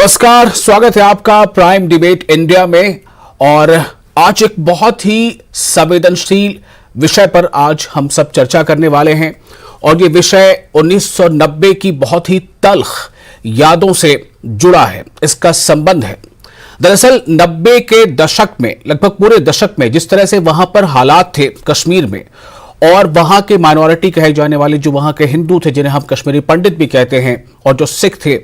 नमस्कार, स्वागत है आपका प्राइम डिबेट इंडिया में। और आज एक बहुत ही संवेदनशील विषय पर आज हम सब चर्चा करने वाले हैं। और ये विषय 1990 की बहुत ही तल्ख यादों से जुड़ा है, इसका संबंध है। दरअसल 90 के दशक में, लगभग पूरे दशक में, जिस तरह से वहां पर हालात थे कश्मीर में, और वहां के माइनॉरिटी कहे जाने वाले जो वहां के हिंदू थे, जिन्हें हम कश्मीरी पंडित भी कहते हैं, और जो सिख थे,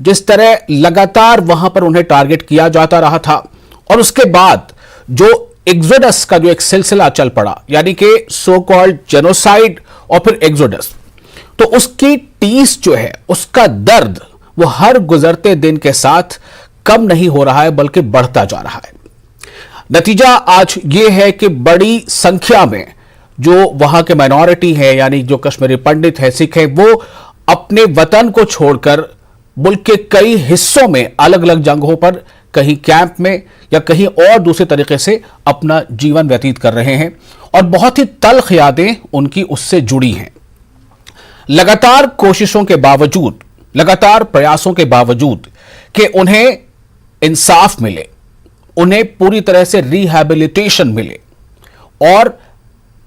जिस तरह लगातार वहां पर उन्हें टारगेट किया जाता रहा था। और उसके बाद जो एक्सोडस का जो एक सिलसिला चल पड़ा, यानी कि सो कॉल्ड जेनोसाइड और फिर एक्सोडस, तो उसकी टीस जो है, उसका दर्द वो हर गुजरते दिन के साथ कम नहीं हो रहा है, बल्कि बढ़ता जा रहा है। नतीजा आज ये है कि बड़ी संख्या में जो वहां के माइनॉरिटी है, यानी जो कश्मीरी पंडित है, सिख है, वो अपने वतन को छोड़कर मुल्क के कई हिस्सों में अलग अलग जगहों पर, कहीं कैंप में या कहीं और दूसरे तरीके से अपना जीवन व्यतीत कर रहे हैं। और बहुत ही तल्ख यादें उनकी उससे जुड़ी हैं। लगातार कोशिशों के बावजूद, लगातार प्रयासों के बावजूद कि उन्हें इंसाफ मिले, उन्हें पूरी तरह से रिहैबिलिटेशन मिले, और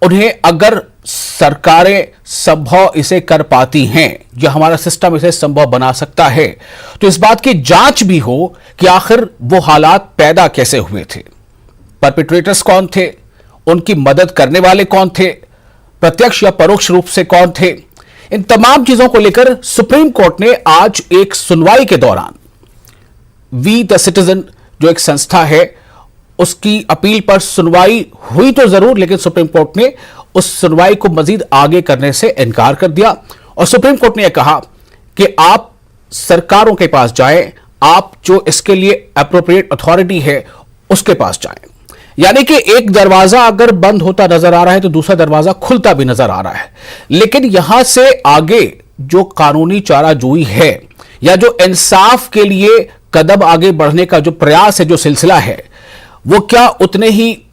उन्हें अगर सरकारें संभव इसे कर पाती हैं, या हमारा सिस्टम इसे संभव बना सकता है, तो इस बात की जांच भी हो कि आखिर वो हालात पैदा कैसे हुए थे, परपिट्रेटर्स कौन थे, उनकी मदद करने वाले कौन थे, प्रत्यक्ष या परोक्ष रूप से कौन थे। इन तमाम चीजों को लेकर सुप्रीम कोर्ट ने आज एक सुनवाई के दौरान वी द सिटीजन जो एक संस्था है, उसकी अपील पर सुनवाई हुई तो जरूर, लेकिन सुप्रीम कोर्ट ने उस सुनवाई को मजीद आगे करने से इनकार कर दिया। और सुप्रीम कोर्ट ने यह कहा कि आप सरकारों के पास जाएं, आप जो इसके लिए एप्रोप्रिएट अथॉरिटी है उसके पास जाएं। यानी कि एक दरवाजा अगर बंद होता नजर आ रहा है तो दूसरा दरवाजा खुलता भी नजर आ रहा है। लेकिन यहां से आगे जो कानूनी चाराजोई है, या जो इंसाफ के लिए कदम आगे बढ़ने का जो प्रयास है, जो सिलसिला है, वो क्या उतने ही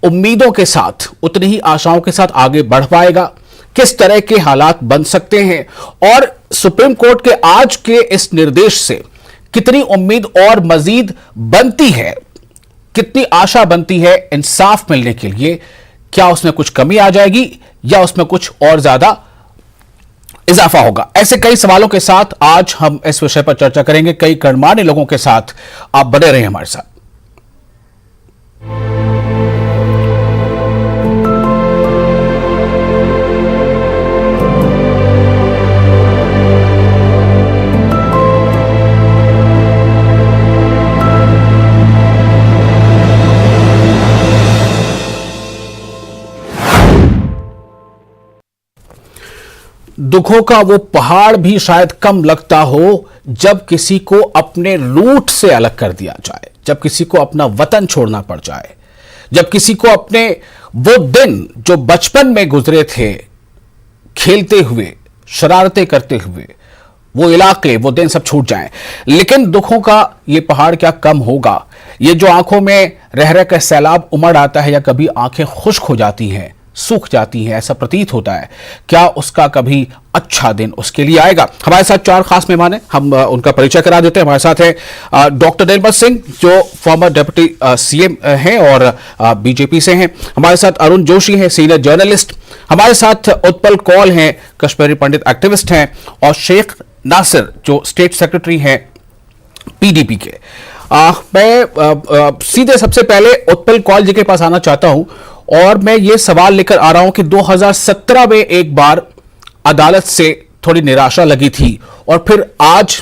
उम्मीदों के साथ, उतनी ही आशाओं के साथ आगे बढ़ पाएगा? किस तरह के हालात बन सकते हैं? और सुप्रीम कोर्ट के आज के इस निर्देश से कितनी उम्मीद और मजीद बनती है, कितनी आशा बनती है इंसाफ मिलने के लिए? क्या उसमें कुछ कमी आ जाएगी या उसमें कुछ और ज्यादा इजाफा होगा? ऐसे कई सवालों के साथ आज हम इस विषय पर चर्चा करेंगे, कई गणमान्य लोगों के साथ। आप बने रहे हमारे साथ। दुखों का वो पहाड़ भी शायद कम लगता हो जब किसी को अपने रूट से अलग कर दिया जाए, जब किसी को अपना वतन छोड़ना पड़ जाए, जब किसी को अपने वो दिन जो बचपन में गुजरे थे, खेलते हुए, शरारतें करते हुए, वो इलाके, वो दिन सब छूट जाएं। लेकिन दुखों का ये पहाड़ क्या कम होगा? ये जो आंखों में रह रह कर सैलाब उमड़ आता है, या कभी आंखें खुश्क हो जाती हैं, सूख जाती हैं, ऐसा प्रतीत होता है, क्या उसका कभी अच्छा दिन उसके लिए आएगा? हमारे साथ चार खास मेहमान हैं, हम उनका परिचय करा देते हैं। हमारे साथ है डॉक्टर निर्मल सिंह, जो फॉर्मर डिप्टी सीएम हैं और बीजेपी से हैं। हमारे साथ अरुण जोशी हैं, सीनियर जर्नलिस्ट। हमारे साथ उत्पल कौल हैं, कश्मीरी पंडित एक्टिविस्ट हैं। और शेख नासिर, जो स्टेट सेक्रेटरी हैं पीडीपी के। मैं सीधे सबसे पहले उत्पल कौल जी के पास आना चाहता हूं, और मैं ये सवाल लेकर आ रहा हूं कि 2017 में एक बार अदालत से थोड़ी निराशा लगी थी, और फिर आज,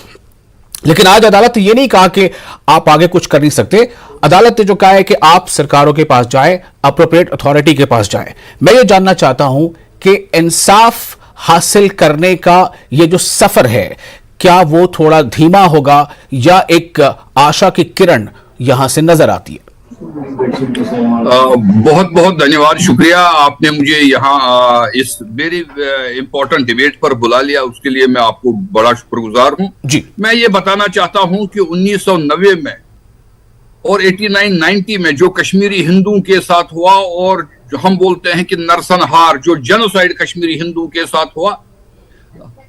लेकिन आज अदालत ने ये नहीं कहा कि आप आगे कुछ कर नहीं सकते। अदालत ने जो कहा है कि आप सरकारों के पास जाएं, अप्रोप्रिएट अथॉरिटी के पास जाएं। मैं ये जानना चाहता हूं कि इंसाफ हासिल करने का ये जो सफर है, क्या वो थोड़ा धीमा होगा, या एक आशा की किरण यहां से नजर आती है? बहुत बहुत धन्यवाद, शुक्रिया, आपने मुझे यहाँ इस वेरी इम्पोर्टेंट डिबेट पर बुला लिया, उसके लिए मैं आपको बड़ा शुक्रगुजार हूँ जी। मैं ये बताना चाहता हूँ कि 1990 में और 89-90 में जो कश्मीरी हिंदुओं के साथ हुआ, और जो हम बोलते हैं कि नरसंहार, जो जेनोसाइड कश्मीरी हिंदुओं के साथ हुआ,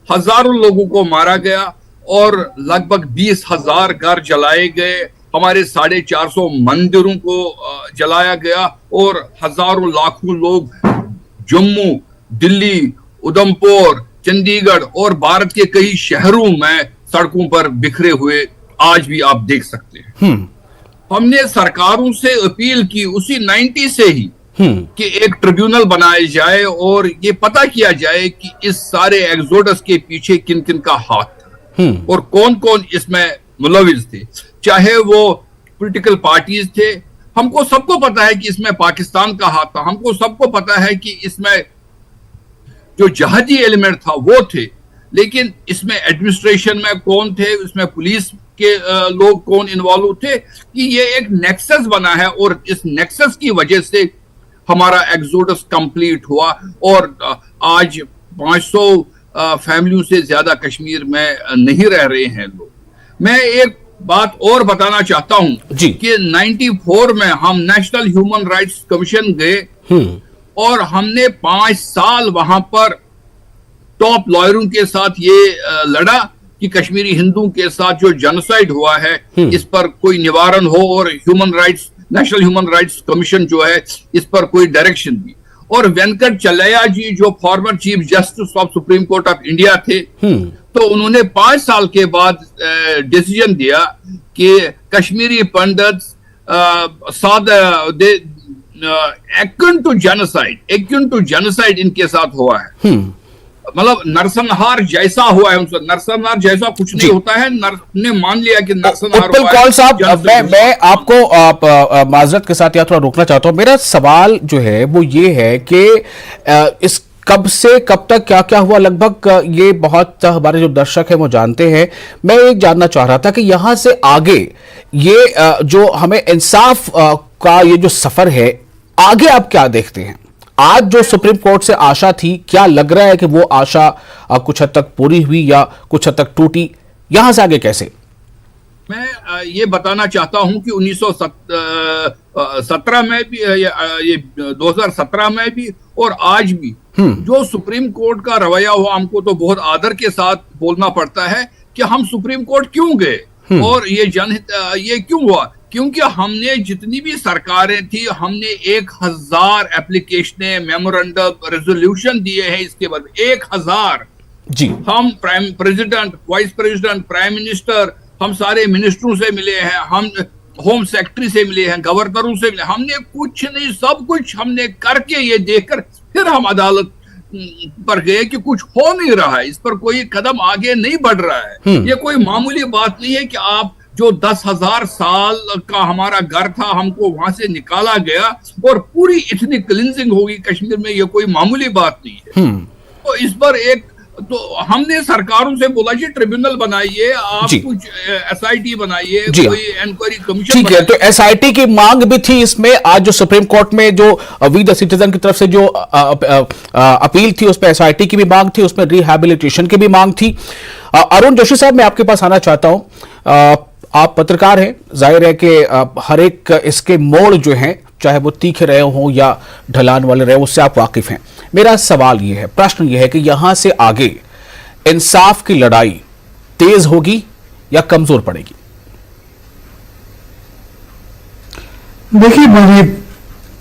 हजारों लोगों को मारा गया, और लगभग 20,000 घर जलाए गए, हमारे 450 मंदिरों को जलाया गया और हजारों लाखों लोग जम्मू, दिल्ली, उधमपुर, चंडीगढ़ और भारत के कई शहरों में सड़कों पर बिखरे हुए आज भी आप देख सकते हैं। हमने सरकारों से अपील की उसी 90 से ही कि एक ट्रिब्यूनल बनाया जाए और ये पता किया जाए कि इस सारे एक्सोडस के पीछे किन किन का हाथ था और कौन कौन इसमें मुलविस थे, चाहे वो पॉलिटिकल पार्टीज थे। हमको सबको पता है कि इसमें पाकिस्तान का हाथ था, हमको सबको पता है कि इसमें जो जहाजी एलिमेंट था वो थे, लेकिन इसमें एडमिनिस्ट्रेशन में कौन थे, इसमें पुलिस के लोग कौन इन्वॉल्व थे, कि ये एक नेक्सस बना है और इस नेक्सस की वजह से हमारा एक्सोडस कंप्लीट हुआ और आज 500 फैमिलियों से ज्यादा कश्मीर में नहीं रह रहे हैं लोग। मैं एक बात और बताना चाहता हूं कि 94 में हम नेशनल ह्यूमन राइट्स कमीशन गए और हमने 5 साल वहां पर टॉप लॉयरों के साथ ये लड़ा कि कश्मीरी हिंदुओं के साथ जो जेनोसाइड हुआ है इस पर कोई निवारण हो और नेशनल ह्यूमन राइट्स कमीशन जो है इस पर कोई डायरेक्शन दी। और वेंकट चलैया जी जो former chief justice of supreme court of India थे, तो उन्होंने 5 साल के बाद डिसीजन दिया कि कश्मीरी पंडित एक्यून टू जेनोसाइड इनके साथ हुआ है, मतलब नरसंहार जैसा हुआ है उनसे। नरसंहार जैसा कुछ नहीं होता है, ने मान लिया कि नरसंहार हुआ है। कौल साहब, मैं आपको माजरत के साथ या थोड़ा रोकना चाहता हूं। मेरा सवाल जो है वो ये है कि इस कब से कब तक क्या क्या हुआ, लगभग ये बहुत हमारे जो दर्शक हैं वो जानते हैं। मैं एक जानना चाह रहा था कि यहां से आगे ये जो हमें इंसाफ का ये जो सफर है, आगे आप क्या देखते हैं? आज जो सुप्रीम कोर्ट से आशा थी, क्या लग रहा है कि वो आशा कुछ हद तक पूरी हुई या कुछ हद तक टूटी? यहां से आगे कैसे? मैं ये बताना चाहता हूं कि 1917 में भी, ये 2017 में भी और आज भी जो सुप्रीम कोर्ट का रवैया हुआ, हमको तो बहुत आदर के साथ बोलना पड़ता है कि हम सुप्रीम कोर्ट क्यों गए और ये क्यों हुआ। क्योंकि हमने जितनी भी सरकारें थी, हमने 1000 एप्लीकेशनें, मेमोरेंडम, रेजोल्यूशन दिए हैं इसके बारे में। 1000 जी। हम prime president, vice president, prime minister, हम सारे मिनिस्टरों से मिले हैं, हम होम सेक्रेटरी से मिले हैं, गवर्नरों से मिले। हमने कुछ नहीं, सब कुछ हमने करके ये देखकर फिर हम अदालत पर गए कि कुछ हो नहीं रहा है, इस पर कोई कदम आगे नहीं बढ़ रहा है। ये कोई मामूली बात नहीं है कि आप जो 10,000 साल का हमारा घर था, हमको वहां से निकाला गया और पूरी इतनी क्लिंजिंग होगी कश्मीर में, ये कोई मामूली बात नहीं है। तो इस पर तो हमने सरकारों से बोला जी ट्रिब्यूनल बनाइए, आप कुछ एसआईटी बनाइए, कोई इंक्वायरी कमीशन। ठीक है, तो एसआईटी की मांग भी थी इसमें। आज जो सुप्रीम कोर्ट में जो वी द सिटीजन की तरफ से जो अपील थी, उसमें एसआईटी की भी मांग थी, उसमें रिहैबिलिटेशन की भी मांग थी। अरुण जोशी साहब, मैं आपके पास आना चाहता हूं। आप पत्रकार हैं, जाहिर है कि हर एक इसके मोड़ जो हैं, चाहे वो तीखे रहे हों या ढलान वाले रहे, उससे आप वाकिफ हैं। मेरा सवाल ये है, प्रश्न ये है कि यहां से आगे इंसाफ की लड़ाई तेज होगी या कमजोर पड़ेगी? देखिए,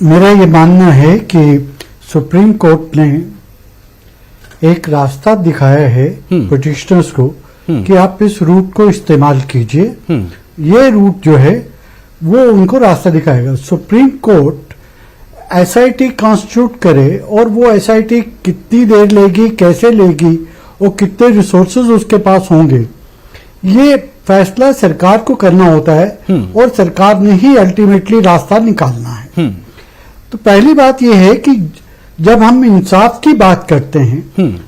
मेरा ये मानना है कि सुप्रीम कोर्ट ने एक रास्ता दिखाया है पिटिशनर्स को कि आप इस रूट को इस्तेमाल कीजिए। ये रूट जो है वो उनको रास्ता दिखाएगा। सुप्रीम कोर्ट एसआईटी कॉन्स्टिट्यूट करे और वो एसआईटी कितनी देर लेगी, कैसे लेगी और कितने रिसोर्सेज उसके पास होंगे, ये फैसला सरकार को करना होता है और सरकार ने ही अल्टीमेटली रास्ता निकालना है। तो पहली बात यह है कि जब हम इंसाफ की बात करते हैं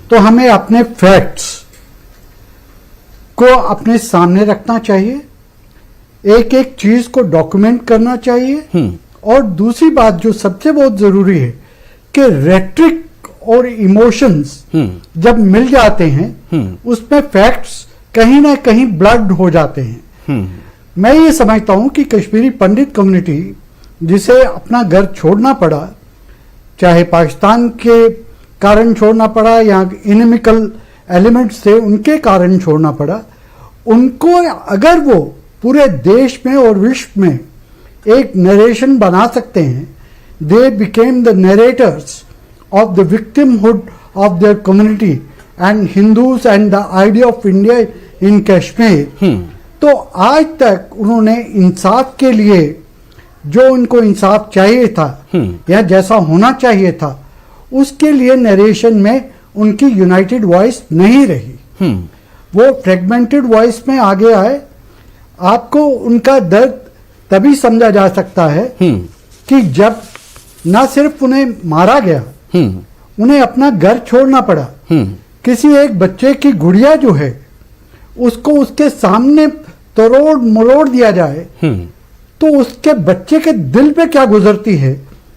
तो हमें अपने फैक्ट्स को अपने सामने रखना चाहिए, एक एक चीज को डॉक्यूमेंट करना चाहिए। और दूसरी बात जो सबसे बहुत जरूरी है कि रेट्रिक और इमोशंस जब मिल जाते हैं उसमें फैक्ट्स कहीं ना कहीं ब्लड हो जाते हैं। मैं ये समझता हूं कि कश्मीरी पंडित कम्युनिटी जिसे अपना घर छोड़ना पड़ा, चाहे पाकिस्तान के कारण छोड़ना पड़ा या इनमिकल एलिमेंट्स थे उनके कारण छोड़ना पड़ा, उनको अगर वो पूरे देश में और विश्व में एक नरेशन बना सकते हैं, they became the narrator's of the victimhood of their community and Hindus and the idea of India in Kashmir. तो आज तक उन्होंने इंसाफ के लिए, जो उनको इंसाफ चाहिए था या जैसा होना चाहिए था, उसके लिए नरेशन में उनकी यूनाइटेड वॉइस नहीं रही। वो फ्रेगमेंटेड वॉइस में आगे आए। आपको उनका दर्द तभी समझा जा सकता है कि जब ना सिर्फ उन्हें मारा गया, उन्हें अपना घर छोड़ना पड़ा। किसी एक बच्चे की गुड़िया जो है उसको उसके सामने तोड़ मरोड़ दिया जाए तो उसके बच्चे के दिल पे क्या गुजरती है,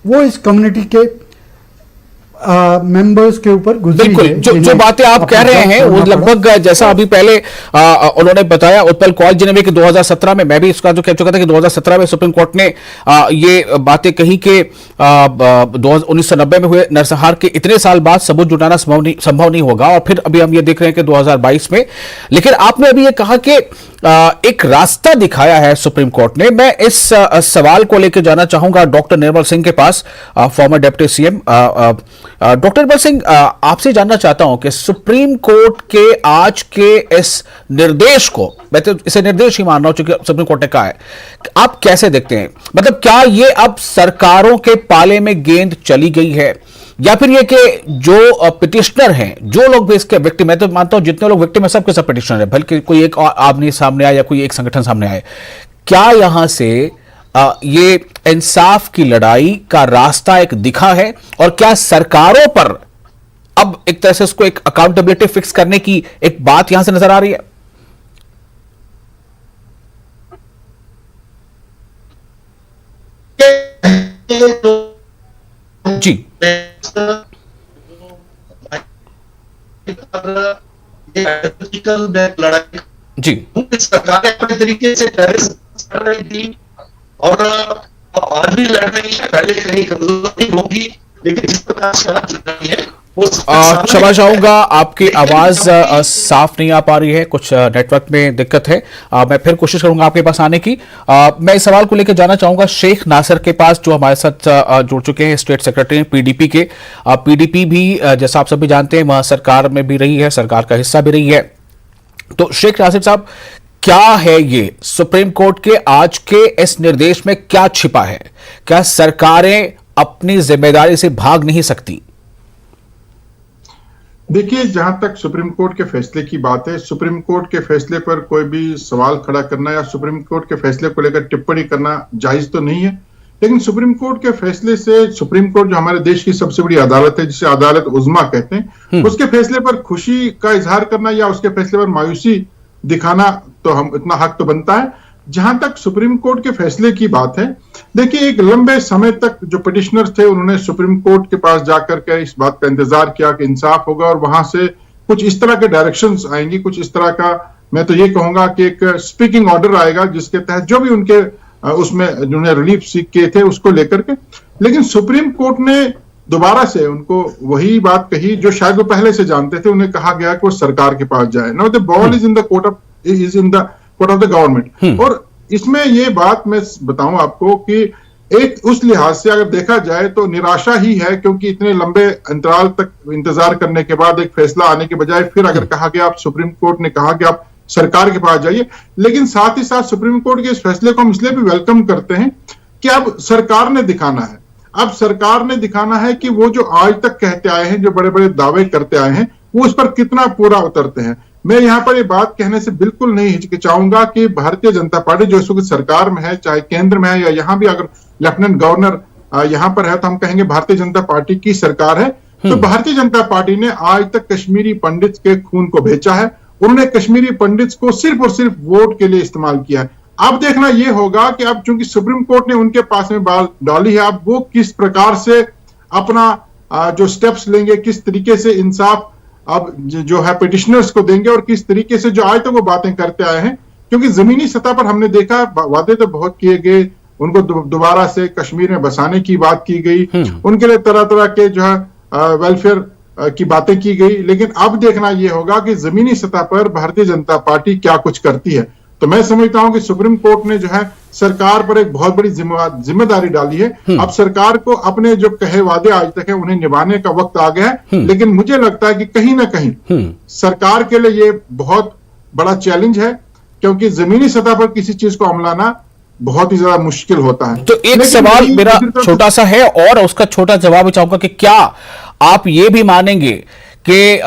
वो इस कम्युनिटी के मेंबर्स के ऊपर गुजरी बिल्कुल है। जो बातें आप कह रहे हैं वो लगभग जैसा अभी पहले उन्होंने बताया उत्पल कौल जी ने भी कि 2017 में, मैं भी इसका जो कह चुका था कि 2017 में सुप्रीम कोर्ट ने ये बातें कही कि 1990 में हुए नरसंहार के इतने साल बाद सबूत जुटाना संभव नहीं होगा, और फिर अभी हम ये देख रहे हैं कि 2022 में। लेकिन आपने अभी ये कहा कि एक रास्ता दिखाया है सुप्रीम कोर्ट ने। मैं इस सवाल को लेकर जाना चाहूंगा डॉक्टर निर्मल सिंह के पास, farmer deputy CM. Doctor Nirmal Singh, आपसे जानना चाहता हूं कि सुप्रीम कोर्ट के आज के इस निर्देश को, मैं तो इसे निर्देश ही मान रहा हूं चूंकि सुप्रीम कोर्ट ने कहा है, आप कैसे देखते हैं? मतलब क्या ये अब सरकारों के पाले में गेंद चली गई है, या फिर ये कि जो पिटिशनर हैं, जो लोग भी इसके विक्टिम, मैं तो मानता हूं जितने लोग विक्टिम है सबके सब पिटिशनर है, बल्कि कोई एक आदमी सामने आए या कोई एक संगठन सामने आए, क्या यहां से ये इंसाफ की लड़ाई का रास्ता एक दिखा है? और क्या सरकारों पर अब एक तरह से उसको एक अकाउंटेबिलिटी फिक्स करने की एक बात यहां से नजर आ रही है? जी लड़ाई जी सरकार अपने तरीके से कर रही थी और आज भी लड़ रही है। पहले कहीं कमजोरी होगी, लेकिन जिस प्रकार से आज लड़ रही है वो क्षमा चाहूंगा, आपकी आवाज साफ नहीं आ पा रही है, कुछ नेटवर्क में दिक्कत है। मैं फिर कोशिश करूंगा आपके पास आने की। मैं इस सवाल को लेकर जाना चाहूंगा शेख नासिर के पास, जो हमारे साथ जुड़ चुके हैं, स्टेट सेक्रेटरी पीडीपी के। पीडीपी भी जैसा आप सभी जानते हैं वह सरकार में भी रही है, सरकार का हिस्सा भी रही है। तो शेख नासिर साहब, क्या है ये सुप्रीम कोर्ट के आज के इस निर्देश में क्या छिपा है? क्या सरकारें अपनी जिम्मेदारी से भाग नहीं सकती? देखिए, जहां तक सुप्रीम कोर्ट के फैसले की बात है, सुप्रीम कोर्ट के फैसले पर कोई भी सवाल खड़ा करना या सुप्रीम कोर्ट के फैसले को लेकर टिप्पणी करना जायज तो नहीं है। लेकिन सुप्रीम कोर्ट के फैसले से, सुप्रीम कोर्ट जो हमारे देश की सबसे बड़ी अदालत है, जिसे अदालत उज़्मा कहते हैं, उसके फैसले पर खुशी का इजहार करना या उसके फैसले पर मायूसी दिखाना तो हम इतना हक तो बनता है। जहां तक सुप्रीम कोर्ट के फैसले की बात है, देखिए, एक लंबे समय तक जो पिटिशनर्स थे उन्होंने सुप्रीम कोर्ट के पास जाकर के इस बात का इंतजार किया कि इंसाफ होगा और वहां से कुछ इस तरह के डायरेक्शंस आएंगी, कुछ इस तरह का, मैं तो ये कहूंगा कि एक स्पीकिंग ऑर्डर आएगा जिसके तहत जो भी उनके उसमें जिन्होंने रिलीफ सीख किए थे उसको लेकर के। लेकिन सुप्रीम कोर्ट ने दोबारा से उनको वही बात कही जो शायद वो पहले से जानते थे। उन्हें कहा गया कि वो सरकार के पास जाए। Now the ball is in the court of the government. और इसमें ये बात मैं बताऊं आपको कि एक उस लिहाज से अगर देखा जाए तो निराशा ही है, क्योंकि इतने लंबे अंतराल तक इंतजार करने के बाद एक फैसला आने के बजाय फिर अगर कहा गया, आप सुप्रीम कोर्ट ने कहा कि आप सरकार के पास जाइए। लेकिन साथ ही साथ सुप्रीम कोर्ट के इस फैसले को हम इसलिए भी वेलकम करते हैं कि अब सरकार ने दिखाना है, अब सरकार ने दिखाना है कि वो जो आज तक कहते आए हैं, जो बड़े बड़े दावे करते आए हैं, वो उस पर कितना पूरा उतरते हैं। मैं यहाँ पर ये बात कहने से बिल्कुल नहीं हिचकिचाऊंगा कि भारतीय जनता पार्टी जो इस वक्त सरकार में है, चाहे केंद्र में है या यहाँ भी अगर लेफ्टिनेंट गवर्नर यहाँ पर है, तो हम कहेंगे भारतीय जनता पार्टी की सरकार है। तो भारतीय जनता पार्टी ने आज तक कश्मीरी पंडित के खून को बेचा है। उन्होंने कश्मीरी पंडित को सिर्फ और सिर्फ वोट के लिए इस्तेमाल किया है। अब देखना यह होगा कि अब चूंकि सुप्रीम कोर्ट ने उनके पास में बाल डाली है, अब वो किस प्रकार से अपना जो स्टेप्स लेंगे, किस तरीके से इंसाफ अब जो है पिटिशनर्स को देंगे और किस तरीके से जो आज तक वो बातें करते आए हैं। क्योंकि जमीनी सतह पर हमने देखा वादे तो बहुत किए गए, उनको दोबारा से कश्मीर में बसाने की बात की गई, उनके लिए तरह तरह के जो है वेलफेयर की बातें की गई, लेकिन अब देखना यह होगा कि जमीनी सतह पर भारतीय जनता पार्टी क्या कुछ करती है। तो मैं समझता हूं कि सुप्रीम कोर्ट ने जो है सरकार पर एक बहुत बड़ी जिम्मेदारी डाली है। अब सरकार को अपने जो कहे वादे आज तक है उन्हें निभाने का वक्त आ गया है, लेकिन मुझे लगता है कि कहीं ना कहीं सरकार के लिए ये बहुत बड़ा चैलेंज है, क्योंकि जमीनी सतह पर किसी चीज को अमलाना बहुत ही ज्यादा मुश्किल होता है। तो एक सवाल मेरा छोटा सा है और उसका छोटा जवाब भी चाहूंगा कि क्या आप ये भी मानेंगे कि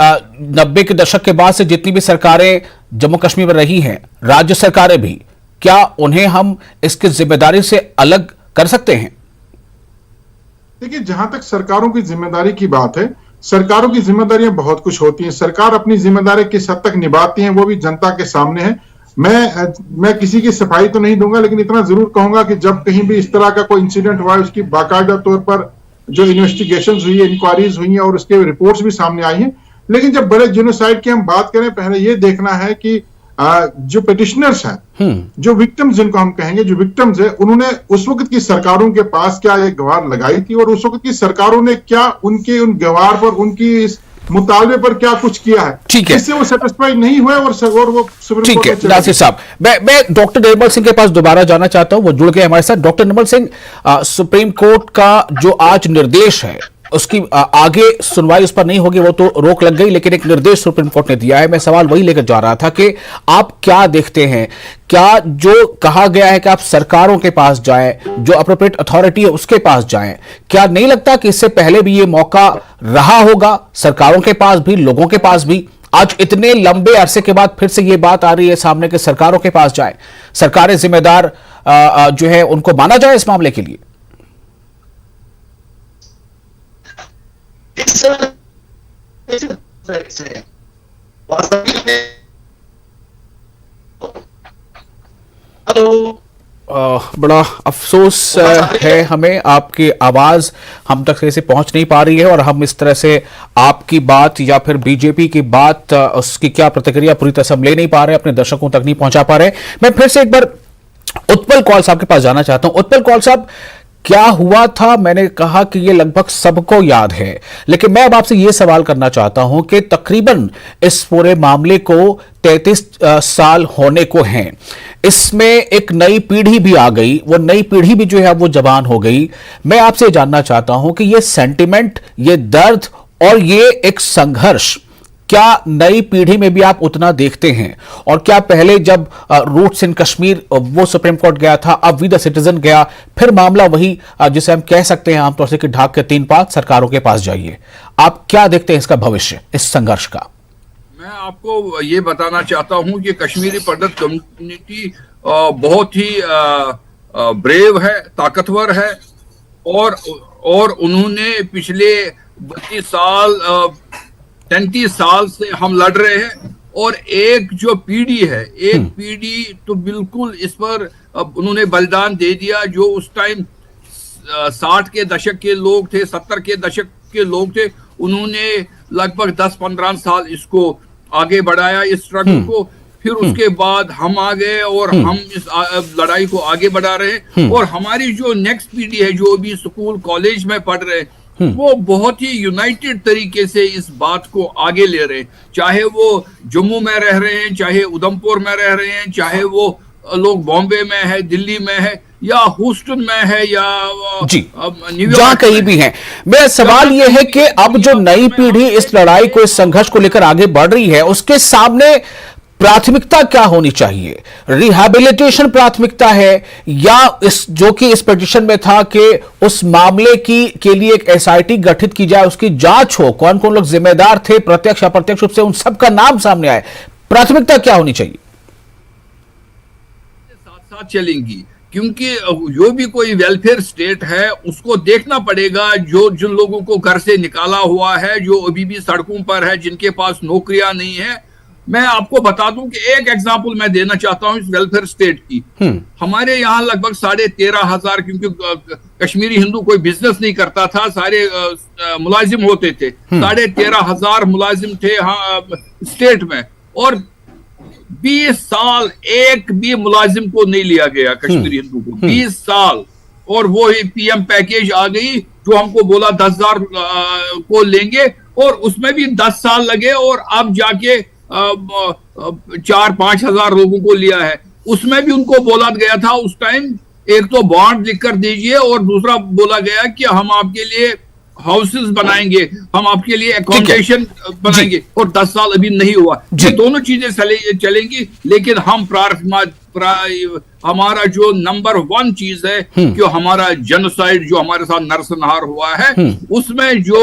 90 के दशक के बाद से जितनी भी सरकारें जम्मू कश्मीर में रही हैं, राज्य सरकारें भी, क्या उन्हें हम इसकी जिम्मेदारी से अलग कर सकते हैं? देखिए, जहां तक सरकारों की जिम्मेदारी की बात है, सरकारों की जिम्मेदारियां बहुत कुछ होती हैं। सरकार अपनी जिम्मेदारी किस हद तक निभाती है वो भी जनता के सामने है। मैं किसी की सफाई तो नहीं दूंगा, लेकिन इतना जरूर कहूंगा कि जब कहीं भी इस तरह का कोई इंसिडेंट हुआ है, उसकी बाकायदा तौर पर जो इन्वेस्टिगेशंस हुई है, इंक्वायरीज हुई हैं और उसके रिपोर्ट्स भी सामने आई हैं। लेकिन जब बड़े जेनोसाइड की हम बात करें, पहले ये देखना है कि जो पिटिशनर्स हैं, जो विक्टिम्स जिनको हम कहेंगे, जो विक्टिम्स है, उन्होंने उस वक्त की सरकारों के पास क्या एक गुहार लगाई थी और उस वक्त की सरकारों ने क्या उनके उन गुहार पर, उनकी इस मुतालबे पर क्या कुछ किया है। ठीक है, इससे वो सेटिस्फाइड नहीं हुए और वो सुप्रीम कोर्ट में चले गए। नासिर साहब, मैं डॉक्टर निर्मल सिंह के पास दोबारा जाना चाहता हूं, वो जुड़ गए हमारे साथ। Doctor Nirmal Singh, supreme court का जो आज निर्देश है उसकी आगे सुनवाई उस पर नहीं होगी, वो तो रोक लग गई, लेकिन एक निर्देश सुप्रीम कोर्ट ने दिया है। मैं सवाल वही लेकर जा रहा था कि आप क्या देखते हैं, क्या जो कहा गया है कि आप सरकारों के पास जाएं, जो अप्रोप्रिएट अथॉरिटी है उसके पास जाएं, क्या नहीं लगता कि इससे पहले भी ये मौका रहा होगा सरकारों के पास भी, लोगों के पास भी? आज इतने लंबे अरसे के बाद फिर से ये बात आ रही है सामने कि सरकारों के पास जाएं, सरकारें जिम्मेदार जो है उनको माना जाए इस मामले के लिए। बड़ा अफसोस है हमें, आपकी आवाज हम तक से पहुंच नहीं पा रही है और हम इस तरह से आपकी बात या फिर बीजेपी की बात, उसकी क्या प्रतिक्रिया पूरी तरह से हम ले नहीं पा रहे, अपने दर्शकों तक नहीं पहुंचा पा रहे। मैं फिर से एक बार उत्पल कौल साहब के पास जाना चाहता हूं। उत्पल कौल साहब, क्या हुआ था? मैंने कहा कि ये लगभग सबको याद है, लेकिन मैं अब आपसे ये सवाल करना चाहता हूं कि तकरीबन इस पूरे मामले को 33 साल होने को हैं। इसमें एक नई पीढ़ी भी आ गई, वो नई पीढ़ी भी जो है वो जवान हो गई। मैं आपसे जानना चाहता हूं कि ये सेंटिमेंट, ये दर्द और ये एक संघर्ष क्या नई पीढ़ी में भी आप उतना देखते हैं? और क्या पहले जब रूट्स इन कश्मीर वो सुप्रीम कोर्ट गया था, अब वी द सिटीजन गया, फिर मामला वही जिसे हम कह सकते हैं आमतौर से कि ढाक के 3 पात सरकारों के पास जाइए, आप क्या देखते हैं इसका भविष्य, इस संघर्ष का? मैं आपको ये बताना चाहता हूं कि कश्मीरी पंडित कम्युनिटी बहुत ही ब्रेव है, ताकतवर है और उन्होंने पिछले 33 साल से हम लड़ रहे हैं और एक जो पीढ़ी है, एक पीढ़ी तो बिल्कुल इस पर उन्होंने बलिदान दे दिया। जो उस टाइम 60 के दशक के लोग थे, 70 के दशक के लोग थे, उन्होंने लगभग 10-15 साल इसको आगे बढ़ाया, इस स्ट्रगल को। फिर उसके बाद हम आ गए और हम इस लड़ाई को आगे बढ़ा रहे हैं। और हमारी जो नेक्स्ट पीढ़ी है, जो भी स्कूल कॉलेज में पढ़ रहे हैं, वो बहुत ही यूनाइटेड तरीके से इस बात को आगे ले रहे हैं। चाहे वो जम्मू में रह रहे हैं, चाहे उधमपुर में रह रहे हैं, चाहे वो लोग बॉम्बे में है, दिल्ली में है, या ह्यूस्टन में है, या न्यूयॉर्क, जहां कहीं भी है। मेरा सवाल यह है कि अब जो नई पीढ़ी इस लड़ाई को, इस संघर्ष को लेकर आगे बढ़ रही है, उसके सामने प्राथमिकता क्या होनी चाहिए? रिहैबिलिटेशन प्राथमिकता है, या इस जो कि इस पिटीशन में था कि उस मामले के लिए एक SIT गठित की जाए, उसकी जांच हो, कौन कौन लोग जिम्मेदार थे प्रत्यक्ष अप्रत्यक्ष रूप से, उन सबका नाम सामने आए। प्राथमिकता क्या होनी चाहिए? साथ साथ चलेंगी, क्योंकि जो भी कोई वेलफेयर स्टेट है उसको देखना पड़ेगा। जो जिन लोगों को घर से निकाला हुआ है, जो अभी भी सड़कों पर है, जिनके पास नौकरियां नहीं है। मैं आपको बता दूं कि एक एग्जांपल मैं देना चाहता हूं इस वेलफेयर स्टेट की। हमारे यहाँ लगभग 13,500, क्योंकि कश्मीरी हिंदू कोई बिजनेस नहीं करता था, सारे मुलाजिम होते थे। 13,500 मुलाजिम थे स्टेट में, और 20 साल एक भी मुलाजिम को नहीं लिया गया कश्मीरी हिंदू को। 20 साल, और वो ही PM पैकेज आ गई जो हमको बोला 10,000 को लेंगे, और उसमें भी 10 साल लगे और अब जाके 4-5 हजार लोगों को लिया है। उसमें भी उनको बोला गया था उस टाइम, एक तो बॉन्ड लिखकर दीजिए और दूसरा बोला गया कि हम आपके लिए हाउसेस बनाएंगे, हम आपके लिए अकोमोडेशन बनाएंगे, और 10 साल अभी नहीं हुआ। ये दोनों चीजें चलेंगी, लेकिन हम हमारा जो नंबर 1 चीज है कि हमारा जेनोसाइड जो हमारे साथ नरसंहार हुआ है, उसमें जो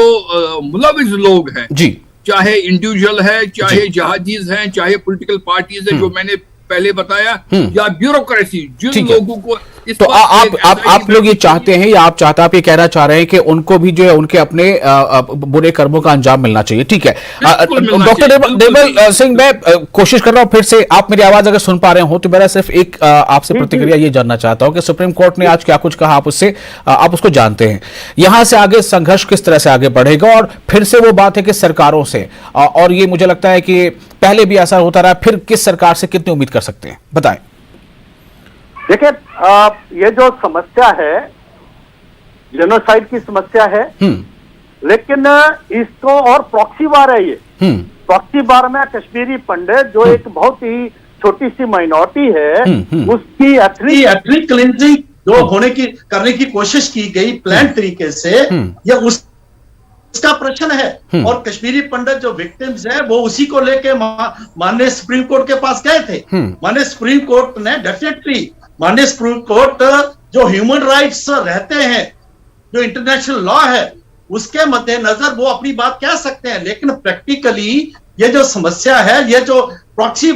मुलविस लोग हैं, चाहे इंडिविजुअल है, चाहे जहाजीज हैं, चाहे पॉलिटिकल पार्टीज है जो मैंने पहले बताया, या ब्यूरोक्रेसी, जिन लोगों को तो आप लोग ये चाहते हैं, या आप ये कहना चाह रहे हैं कि उनको भी जो है उनके अपने बुरे कर्मों का अंजाम मिलना चाहिए। ठीक है डॉक्टर निर्मल सिंह, मैं कोशिश कर रहा हूं फिर से, आप मेरी आवाज अगर सुन पा रहे हो तो मेरा सिर्फ एक आपसे प्रतिक्रिया ये जानना चाहता हूं कि सुप्रीम कोर्ट ने आज क्या कुछ कहा, आप उसको जानते हैं। यहां से आगे संघर्ष किस तरह से आगे बढ़ेगा, और फिर से वो बात है कि सरकारों से, और ये मुझे लगता है कि पहले भी ऐसा होता रहा, फिर किस सरकार से कितनी उम्मीद कर सकते हैं, बताएं। देखिए, ये जो समस्या है, जेनोसाइड की समस्या है, लेकिन इसको और प्रॉक्सी वार है। ये प्रॉक्सी वार में कश्मीरी पंडित जो एक बहुत ही छोटी सी माइनॉरिटी है, उसकी एथनिक क्लींजिंग जो करने की कोशिश की गई प्लान तरीके से, यह उसका प्रश्न है। और कश्मीरी पंडित जो विक्टिम्स हैं वो उसी को लेके माननीय सुप्रीम कोर्ट के पास गए थे। माननीय सुप्रीम कोर्ट ने डेफिनेटली, माननीय सुप्रीम कोर्ट जो ह्यूमन राइट्स रहते हैं, जो इंटरनेशनल लॉ है, उसके मद्देनजर वो अपनी बात कह सकते हैं। लेकिन प्रैक्टिकली ये जो समस्या है, ये जो प्रॉक्सी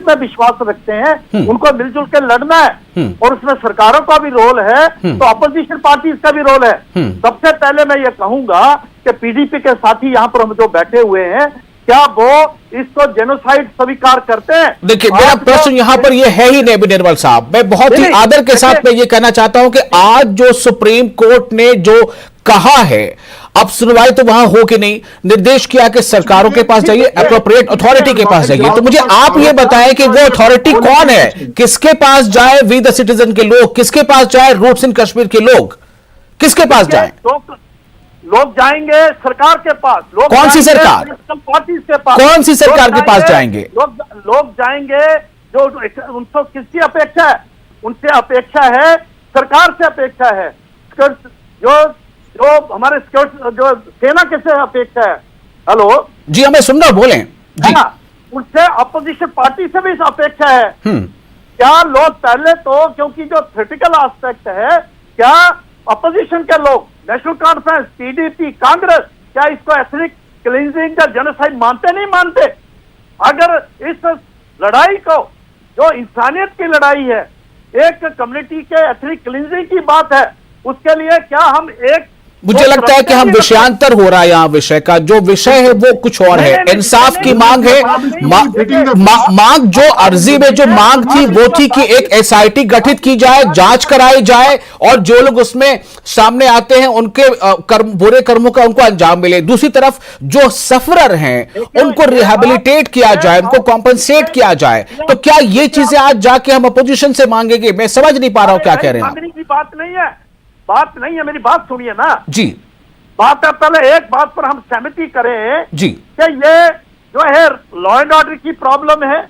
में विश्वास रखते हैं, उनको मिलजुल के लड़ना है, और उसमें सरकारों का भी रोल है, तो अपोजिशन पार्टीज का भी रोल है। सबसे पहले मैं ये कहूंगा कि पीडीपी के साथी यहाँ पर हम जो बैठे हुए हैं, क्या वो इसको जेनोसाइड स्वीकार करते हैं? देखिए, मेरा प्रश्न यहाँ पर ये है ही नहीं निर्मल साहब, मैं बहुत ही आदर के साथ मैं ये कहना चाहता हूं कि आज जो सुप्रीम कोर्ट ने जो कहा है, अब सुनवाई तो वहां हो कि नहीं, निर्देश किया कि सरकारों के पास जाइए, एप्रोप्रिएट अथॉरिटी के पास जाइए। तो मुझे आप ये बताएं कि वो अथॉरिटी कौन है, किसके पास जाए वी द सिटीजन के लोग, किसके पास जाए रूट्स इन कश्मीर के लोग, किसके पास जाए? लोग जाएंगे सरकार के पास। कौन सी सरकार? पार्टीज के पास। कौन सी सरकार के पास जाएंगे? लोग जाएंगे जो उनसे किसकी अपेक्षा है? उनसे अपेक्षा है, सरकार से अपेक्षा है। जो हमारे जो सेना किससे अपेक्षा है? हेलो जी, हमें सुन रहा, बोलें जी। उनसे अपोजिशन पार्टी से भी अपेक्षा है। क्या लोग पहले तो, क्योंकि जो थ्योरेटिकल एस्पेक्ट है, क्या अपोजिशन के लोग, नेशनल कॉन्फ्रेंस, पीडीपी, कांग्रेस, क्या इसको एथनिक क्लींजिंग का जेनोसाइड मानते नहीं मानते? अगर इस लड़ाई को, जो इंसानियत की लड़ाई है, एक कम्युनिटी के एथनिक क्लींजिंग की बात है, उसके लिए क्या हम एक, मुझे लगता है कि हम विषयांतर हो रहा है यहाँ विषय का, जो विषय है वो कुछ और है। इंसाफ की मांग है, मांग जो अर्जी में जो मांग थी वो थी कि एक एसआईटी गठित की जाए, जांच कराई जाए, और जो लोग उसमें सामने आते हैं उनके बुरे कर्मों का उनको अंजाम मिले। दूसरी तरफ जो सफरर हैं उनको रिहेबिलिटेट किया जाए, उनको कॉम्पनसेट किया जाए। तो क्या ये चीजें आज जाके हम अपोजिशन से मांगेंगे? मैं समझ नहीं पा रहा हूं क्या कह रहे हैं। बात नहीं है, मेरी बात सुनिए ना जी। बात है, पहले एक बात पर हम सहमति करें जी कि ये जो है लॉ एंड ऑर्डर की प्रॉब्लम है,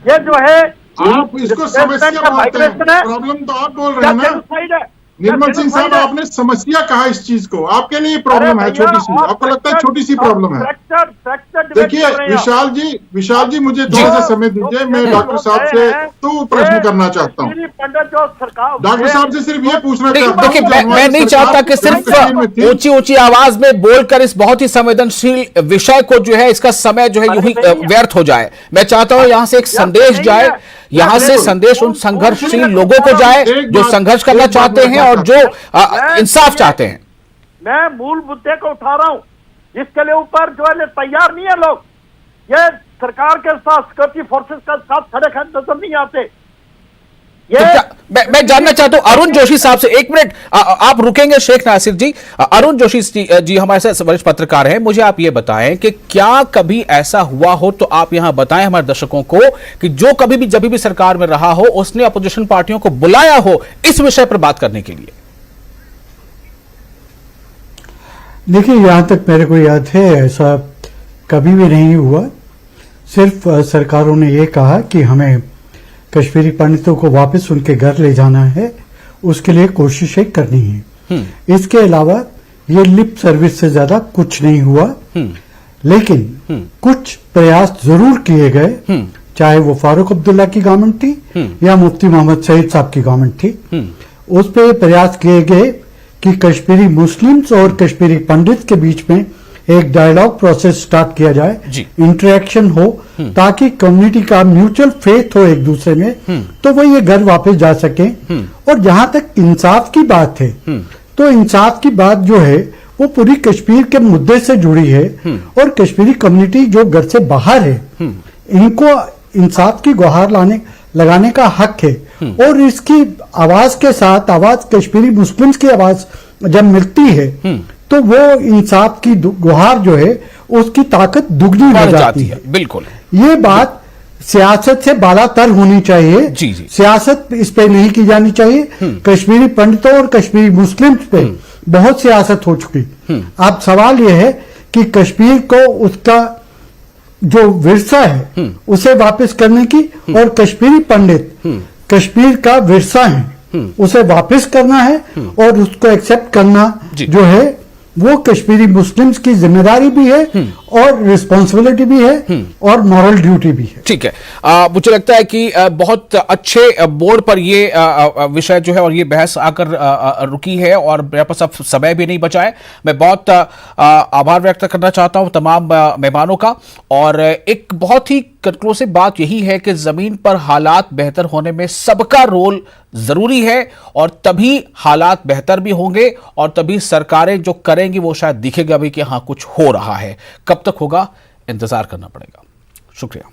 ये जो है आप इसको समस्या मानते हैं, प्रॉब्लम तो आप बोल रहे हैं ना निर्मल सिंह साहब, आपने समस्या कहा इस चीज को, आपके लिए प्रॉब्लम है छोटी सी, आपको लगता है छोटी सी प्रॉब्लम है। देखिए विशाल जी मुझे थोड़ा सा समय दीजिए, मैं डॉक्टर साहब से तो प्रश्न करना चाहता हूँ। डॉक्टर साहब से सिर्फ ये पूछना चाहता हूँ, देखिए मैं नहीं चाहता कि सिर्फ ऊंची ऊंची आवाज में बोलकर इस बहुत ही संवेदनशील विषय को जो है, इसका समय जो है यूं ही व्यर्थ हो जाए। मैं चाहता हूं यहां से एक संदेश जाए, यहां से संदेश उन संघर्षशील लोगों को जाए जो संघर्ष करना चाहते हैं और जो इंसाफ चाहते हैं। मैं मूल मुद्दे को उठा रहा हूं, जिसके लिए ऊपर जो है तैयार नहीं है लोग। ये सरकार के साथ, सिक्योरिटी फोर्सेस के साथ खड़े नजर नहीं आते। मैं जानना चाहता हूं अरुण जोशी साहब से, एक मिनट आप रुकेंगे शेख नासिर जी। अरुण जोशी जी हमारे साथ वरिष्ठ पत्रकार हैं, मुझे आप ये बताएं कि क्या कभी ऐसा हुआ हो तो आप यहां बताएं हमारे दर्शकों को कि जो कभी भी जब भी सरकार में रहा हो उसने अपोजिशन पार्टियों को बुलाया हो इस विषय पर बात करने के लिए। देखिए, यहाँ तक मेरे को याद है ऐसा कभी भी नहीं हुआ। सिर्फ सरकारों ने ये कहा कि हमें कश्मीरी पंडितों को वापस उनके घर ले जाना है, उसके लिए कोशिशें करनी है। इसके अलावा ये लिप सर्विस से ज्यादा कुछ नहीं हुआ। लेकिन कुछ प्रयास जरूर किए गए, चाहे वो फारूक अब्दुल्ला की गवर्नमेंट थी या मुफ्ती मोहम्मद सईद साहब की गवर्नमेंट थी। उस पर प्रयास किए गए कि कश्मीरी मुस्लिम्स और कश्मीरी पंडित के बीच में एक डायलॉग प्रोसेस स्टार्ट किया जाए, इंटरेक्शन हो, ताकि कम्युनिटी का म्यूचुअल फेथ हो एक दूसरे में, तो वो ये घर वापस जा सके। और जहां तक इंसाफ की बात है, तो इंसाफ की बात जो है वो पूरी कश्मीर के मुद्दे से जुड़ी है। और कश्मीरी कम्युनिटी जो घर से बाहर है, इनको इंसाफ की गुहार लगाने का हक है। और इसकी आवाज के साथ आवाज कश्मीरी मुस्लिम्स की आवाज जब मिलती है, तो वो इंसाफ की गुहार जो है उसकी ताकत दुगनी हो जाती है। बिल्कुल, ये बात सियासत से बालातर होनी चाहिए। जी जी। सियासत इस पे नहीं की जानी चाहिए। कश्मीरी पंडितों और कश्मीरी मुस्लिम्स पे बहुत सियासत हो चुकी। अब सवाल यह है कि कश्मीर को उसका जो विरसा है उसे वापस करने की, और कश्मीरी पंडित कश्मीर का विरसा है उसे वापस करना है, और उसको एक्सेप्ट करना जो है वो कश्मीरी मुस्लिम्स की जिम्मेदारी भी है और रिस्पॉन्सिबिलिटी भी है और मॉरल ड्यूटी भी है। ठीक है, मुझे लगता है कि बहुत अच्छे बोर्ड पर ये विषय जो है और ये बहस आकर रुकी है, और मेरे पास अब समय भी नहीं बचा है। मैं बहुत आभार व्यक्त करना चाहता हूं तमाम मेहमानों का। और एक बहुत ही कंक्लूसिव बात यही है कि जमीन पर हालात बेहतर होने में सबका रोल जरूरी है, और तभी हालात बेहतर भी होंगे, और तभी सरकारें जो करेंगी वो शायद दिखेगा भी कि हाँ कुछ हो रहा है। कब तक होगा, इंतजार करना पड़ेगा। शुक्रिया।